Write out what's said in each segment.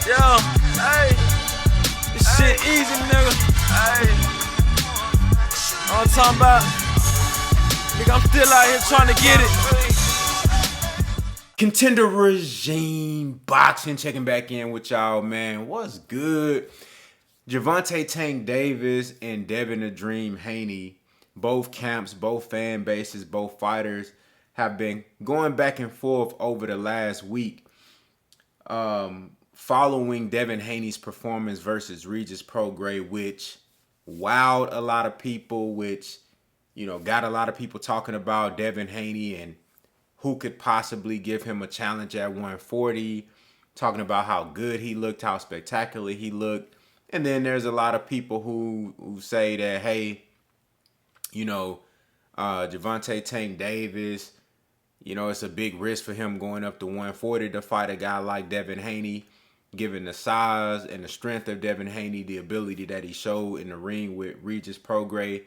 Yo, hey, this shit easy, nigga. Hey, all I'm talking about, nigga, I'm still out here trying to get it. Contender Regime Boxing checking back in with y'all, man. What's good? Gervonta Tank Davis and Devin the Dream Haney, both camps, both fan bases, both fighters, have been going back and forth over the last week following Devin Haney's performance versus Regis Prograis, which wowed a lot of people, which, got a lot of people talking about Devin Haney and who could possibly give him a challenge at 140, talking about how good he looked, how spectacular he looked. And then there's a lot of people who say that, hey, Gervonta Tank Davis, it's a big risk for him going up to 140 to fight a guy like Devin Haney, given the size and the strength of Devin Haney, the ability that he showed in the ring with Regis Prograis.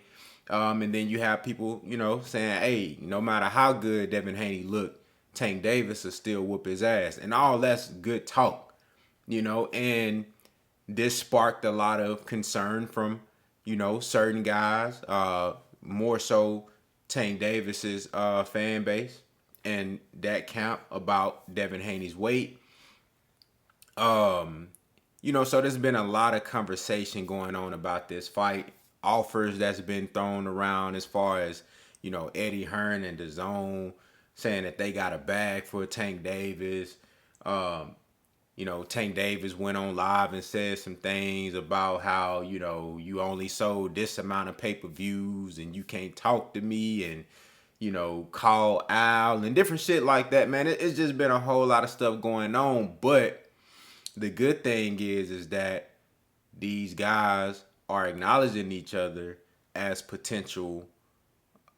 And then you have people, saying, hey, no matter how good Devin Haney looked, Tank Davis will still whoop his ass. And all that's good talk, and this sparked a lot of concern from, certain guys, more so Tank Davis's fan base and that camp about Devin Haney's weight. So there's been a lot of conversation going on about this fight. Offers that's been thrown around as far as, Eddie Hearn and DAZN saying that they got a bag for Tank Davis. Tank Davis went on live and said some things about how, you only sold this amount of pay-per-views and you can't talk to me and, call Al and different shit like that, man. It's just been a whole lot of stuff going on. But the good thing is that these guys are acknowledging each other as potential,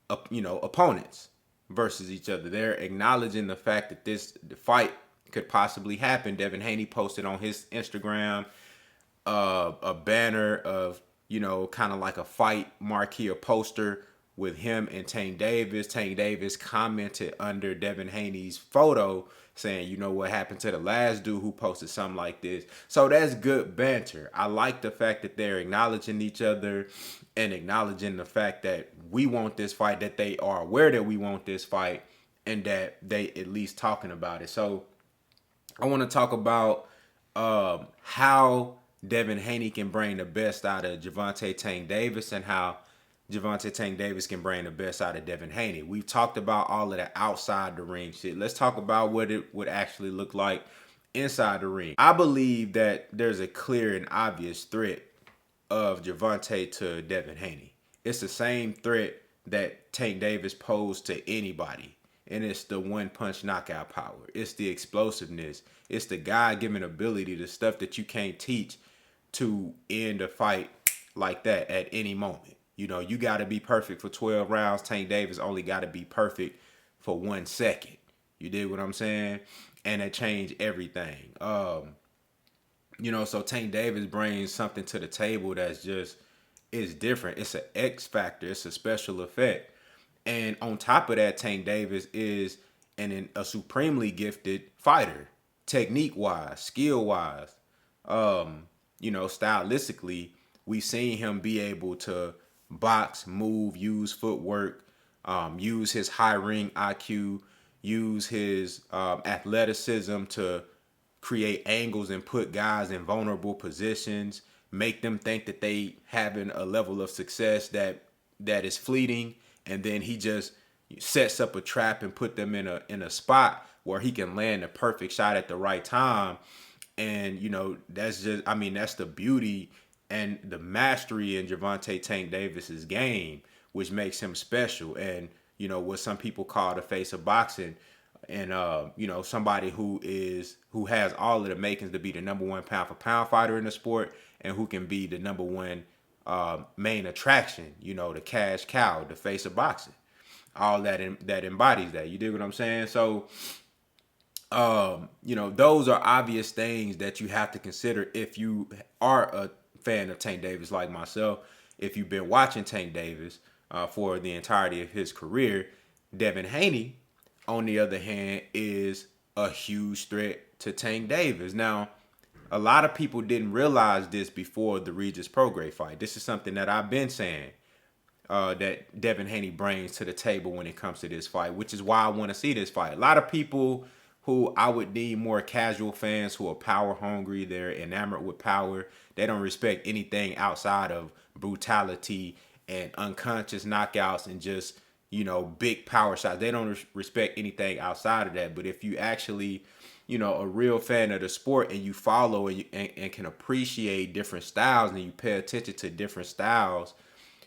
opponents versus each other. They're acknowledging the fact that the fight could possibly happen. Devin Haney posted on his Instagram a banner of, kind of like a fight marquee or poster with him and Tank Davis. Tank Davis commented under Devin Haney's photo saying, what happened to the last dude who posted something like this. So that's good banter. I like the fact that they're acknowledging each other and acknowledging the fact that we want this fight, that they are aware that we want this fight, and that they at least talking about it. So I want to talk about how Devin Haney can bring the best out of Gervonta Tank Davis and how Gervonta Tank Davis can bring the best out of Devin Haney. We've talked about all of the outside the ring shit. Let's talk about what it would actually look like inside the ring. I believe that there's a clear and obvious threat of Gervonta to Devin Haney. It's the same threat that Tank Davis posed to anybody. And it's the one-punch knockout power. It's the explosiveness. It's the God-given ability, the stuff that you can't teach, to end a fight like that at any moment. You got to be perfect for 12 rounds. Tank Davis only got to be perfect for 1 second. You dig what I'm saying? And it changed everything. So Tank Davis brings something to the table that's just, is different. It's an X factor. It's a special effect. And on top of that, Tank Davis is a supremely gifted fighter, technique-wise, skill-wise. Stylistically, we've seen him be able to box, move, use footwork, use his high ring IQ, use his athleticism to create angles and put guys in vulnerable positions, make them think that they having a level of success that is fleeting, and then he just sets up a trap and put them in a spot where he can land a perfect shot at the right time. And that's the beauty and the mastery in Gervonta Tank Davis's game, which makes him special. And what some people call the face of boxing, and somebody who has all of the makings to be the number one pound for pound fighter in the sport, and who can be the number one main attraction, the cash cow, the face of boxing, all that embodies that. You dig what I'm saying? So those are obvious things that you have to consider if you are a fan of Tank Davis like myself. If you've been watching Tank Davis for the entirety of his career, Devin Haney, on the other hand, is a huge threat to Tank Davis. Now, A lot of people didn't realize this before the Regis Prograis fight. This is something that I've been saying that Devin Haney brings to the table when it comes to this fight, which is why I want to see this fight. A lot of people who I would deem more casual fans who are power hungry, they're enamored with power. They don't respect anything outside of brutality and unconscious knockouts and just, big power shots. They don't respect anything outside of that. But if you actually, a real fan of the sport and you follow and can appreciate different styles and you pay attention to different styles,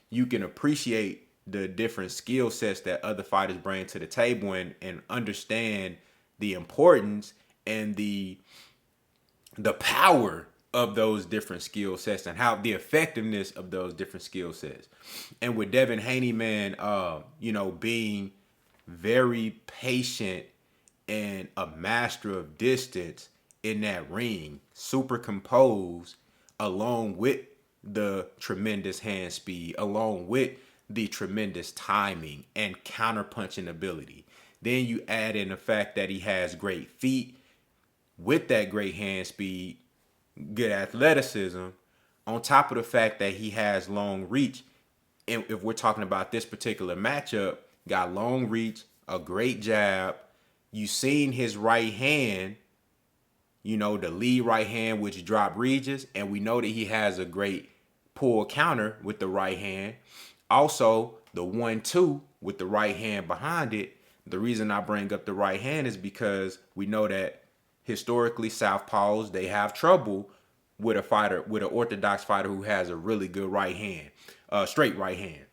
you can appreciate the different skill sets that other fighters bring to the table and understand the importance and the power of those different skill sets and how the effectiveness of those different skill sets. And with Devin Haney, man, being very patient and a master of distance in that ring, super composed, along with the tremendous hand speed, along with the tremendous timing and counterpunching ability. Then you add in the fact that he has great feet with that great hand speed, good athleticism, on top of the fact that he has long reach. And if we're talking about this particular matchup, got long reach, a great jab. You seen his right hand, the lead right hand, which dropped Regis, and we know that he has a great pull counter with the right hand. Also, the 1-2 with the right hand behind it. The reason I bring up the right hand is because we know that historically southpaws, they have trouble with an orthodox fighter who has a really good right hand, straight right hand.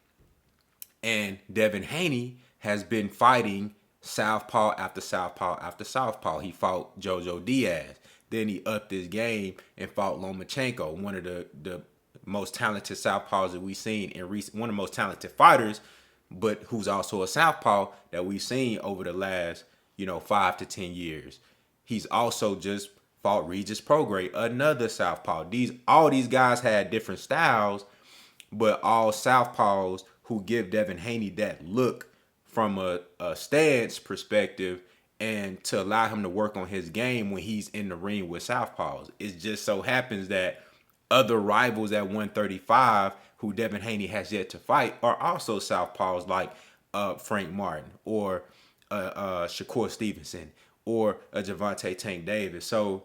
And Devin Haney has been fighting southpaw after southpaw after southpaw. He fought Jojo Diaz. Then he upped his game and fought Lomachenko, one of the most talented southpaws that we've seen in recent, one of the most talented fighters, but who's also a southpaw that we've seen over the last, 5 to 10 years. He's also just fought Regis Prograis, another southpaw. All these guys had different styles, but all southpaws who give Devin Haney that look from a stance perspective and to allow him to work on his game when he's in the ring with southpaws. It just so happens that other rivals at 135 who Devin Haney has yet to fight are also southpaws, like Frank Martin or Shakur Stevenson or Gervonta Tank Davis. So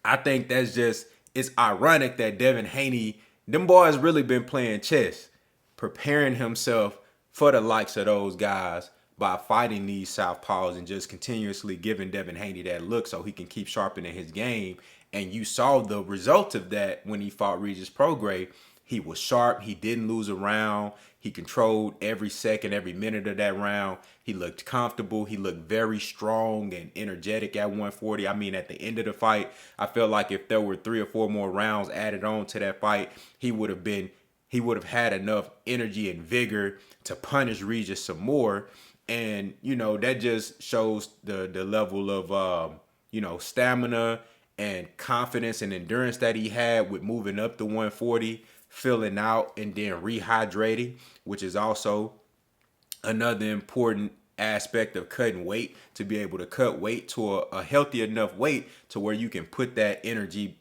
I think it's ironic that Devin Haney, them boys really been playing chess, preparing himself for the likes of those guys by fighting these southpaws and just continuously giving Devin Haney that look so he can keep sharpening his game. And you saw the result of that when he fought Regis Prograis. He was sharp. He didn't lose a round. He controlled every second, every minute of that round. He looked comfortable. He looked very strong and energetic at 140. I mean, at the end of the fight, I felt like if there were 3 or 4 more rounds added on to that fight, he would have had enough energy and vigor to punish Regis some more. And, that just shows the level of, stamina and confidence and endurance that he had with moving up to 140, filling out, and then rehydrating, which is also another important aspect of cutting weight, to be able to cut weight to a healthy enough weight to where you can put that energy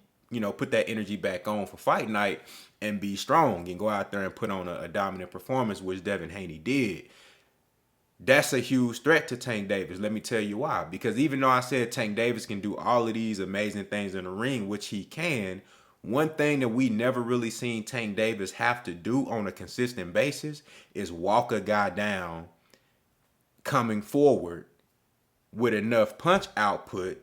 back on for fight night and be strong and go out there and put on a dominant performance, which Devin Haney did. That's a huge threat to Tank Davis. Let me tell you why. Because even though I said Tank Davis can do all of these amazing things in the ring, which he can, one thing that we never really seen Tank Davis have to do on a consistent basis is walk a guy down coming forward with enough punch output,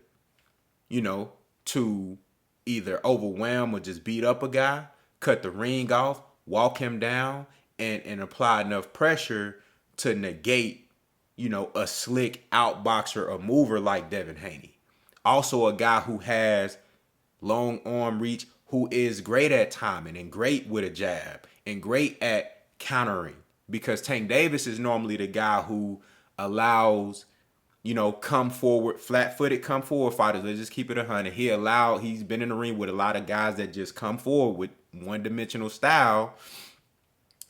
to either overwhelm or just beat up a guy, cut the ring off, walk him down, and apply enough pressure to negate, a slick outboxer or mover like Devin Haney. Also a guy who has long arm reach, who is great at timing and great with a jab and great at countering. Because Tank Davis is normally the guy who allows, come forward, flat-footed come forward fighters. Let's just keep it 100. He's been in the ring with a lot of guys that just come forward with one-dimensional style,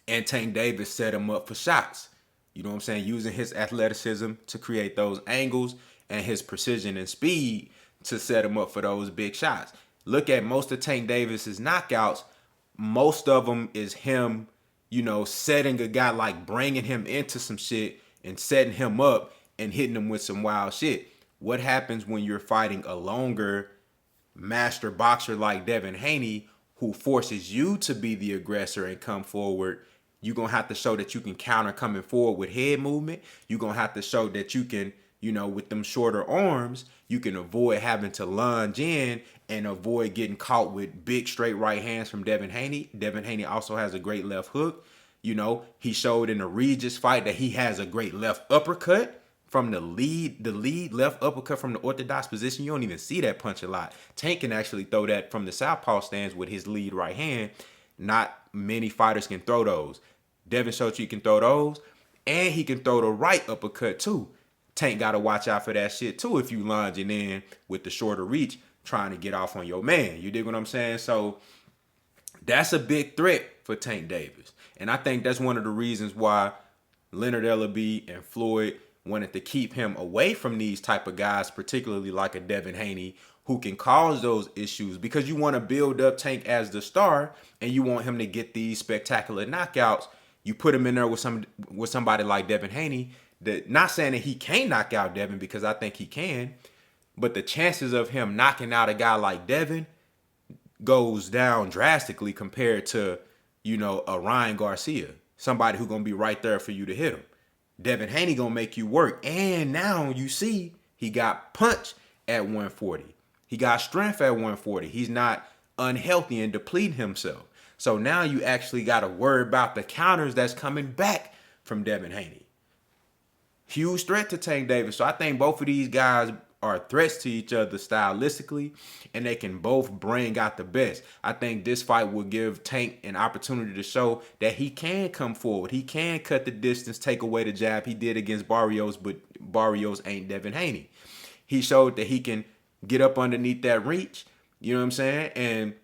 and Tank Davis set him up for shots. You know what I'm saying? Using his athleticism to create those angles and his precision and speed to set him up for those big shots. look at most of Tank Davis's knockouts, most of them is him, setting a guy, like bringing him into some shit and setting him up and hitting him with some wild shit. What happens when you're fighting a longer master boxer like Devin Haney, who forces you to be the aggressor and come forward? You're going to have to show that you can counter coming forward with head movement. You're going to have to show that you can, with them shorter arms, you can avoid having to lunge in and avoid getting caught with big straight right hands from Devin Haney. Devin Haney also has a great left hook. He showed in the Regis fight that he has a great left uppercut from the lead left uppercut from the orthodox position. You don't even see that punch a lot. Tank can actually throw that from the southpaw stance with his lead right hand. Not many fighters can throw those. Devin showed you he can throw those, and he can throw the right uppercut too. Tank got to watch out for that shit too if you lunging in with the shorter reach trying to get off on your man. You dig what I'm saying? So that's a big threat for Tank Davis. And I think that's one of the reasons why Leonard Ellaby and Floyd wanted to keep him away from these type of guys, particularly like a Devin Haney, who can cause those issues, because you want to build up Tank as the star and you want him to get these spectacular knockouts. You put him in there with somebody like Devin Haney. That, not saying that he can't knock out Devin, because I think he can, but the chances of him knocking out a guy like Devin goes down drastically compared to, a Ryan Garcia, somebody who's going to be right there for you to hit him. Devin Haney going to make you work. And now you see he got punch at 140. He got strength at 140. He's not unhealthy and depleting himself. So now you actually got to worry about the counters that's coming back from Devin Haney. Huge threat to Tank Davis. So I think both of these guys are threats to each other stylistically, and they can both bring out the best. I think this fight will give Tank an opportunity to show that he can come forward. He can cut the distance, take away the jab. He did against Barrios, but Barrios ain't Devin Haney. He showed that he can get up underneath that reach, you know what I'm saying, and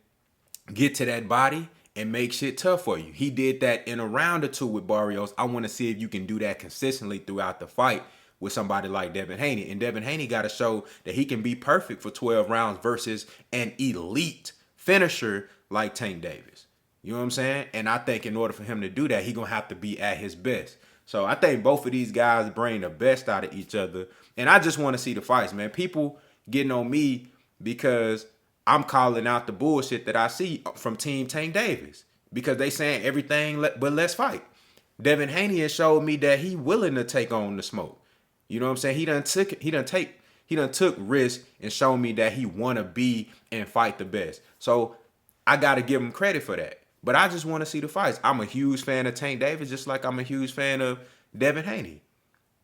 get to that body and make shit tough for you. He did that in a round or two with Barrios. I want to see if you can do that consistently throughout the fight with somebody like Devin Haney. And Devin Haney got to show that he can be perfect for 12 rounds versus an elite finisher like Tank Davis. You know what I'm saying? And I think in order for him to do that, he's going to have to be at his best. So I think both of these guys bring the best out of each other. And I just want to see the fights, man. People getting on me because I'm calling out the bullshit that I see from Team Tank Davis, because they saying everything but let's fight. Devin Haney has showed me that he willing to take on the smoke. You know what I'm saying? He done took risks and shown me that he want to be and fight the best. So I got to give him credit for that. But I just want to see the fights. I'm a huge fan of Tank Davis, just like I'm a huge fan of Devin Haney.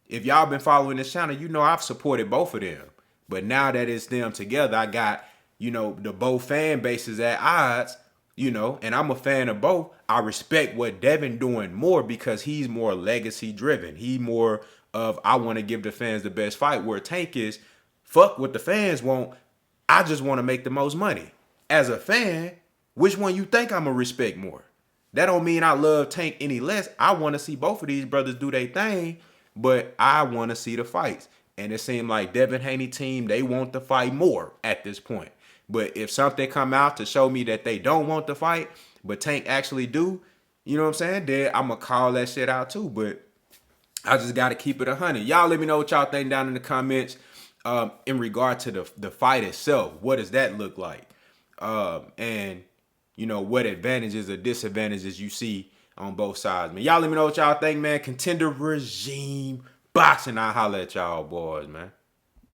If y'all been following this channel, you know I've supported both of them. But now that it's them together, I got, the both fan bases at odds, and I'm a fan of both. I respect what Devin doing more because he's more legacy driven. He more of, I want to give the fans the best fight, where Tank is, fuck what the fans want. I just want to make the most money. As a fan, which one you think I'm going to respect more? That don't mean I love Tank any less. I want to see both of these brothers do their thing, but I want to see the fights. And it seemed like Devin Haney team, they want to fight more at this point. But if something come out to show me that they don't want to fight, but Tank actually do, you know what I'm saying? Then I'm going to call that shit out too. But I just got to keep it 100. Y'all let me know what y'all think down in the comments in regard to the fight itself. What does that look like? And, what advantages or disadvantages you see on both sides, man. Y'all let me know what y'all think, man. Contender Regime Boxing. I'll holler at y'all boys, man.